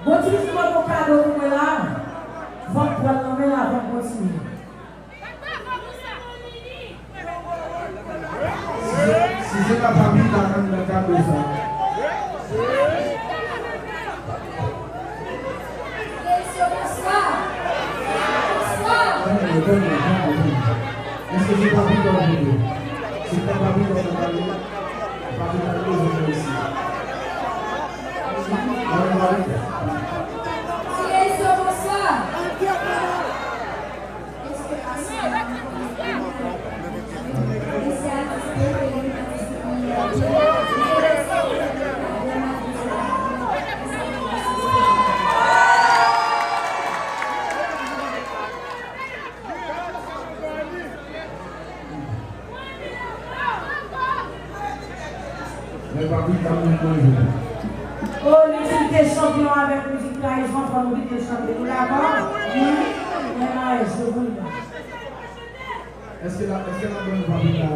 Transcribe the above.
Bon, tu dis pas mon cadeau pour moi là. Va prendre le là, va continuer. Si c'est la famille, dans le cadeau ça. Est-ce que c'est pas vu dans le vidéo? C'est pas vu dans le vidéo? Pas vu dans le vidéo ici. Oh, les des champions avec musique là, ils sont en train de chanter. Vous d'accord? Oui. Est-ce que la bonne famille là?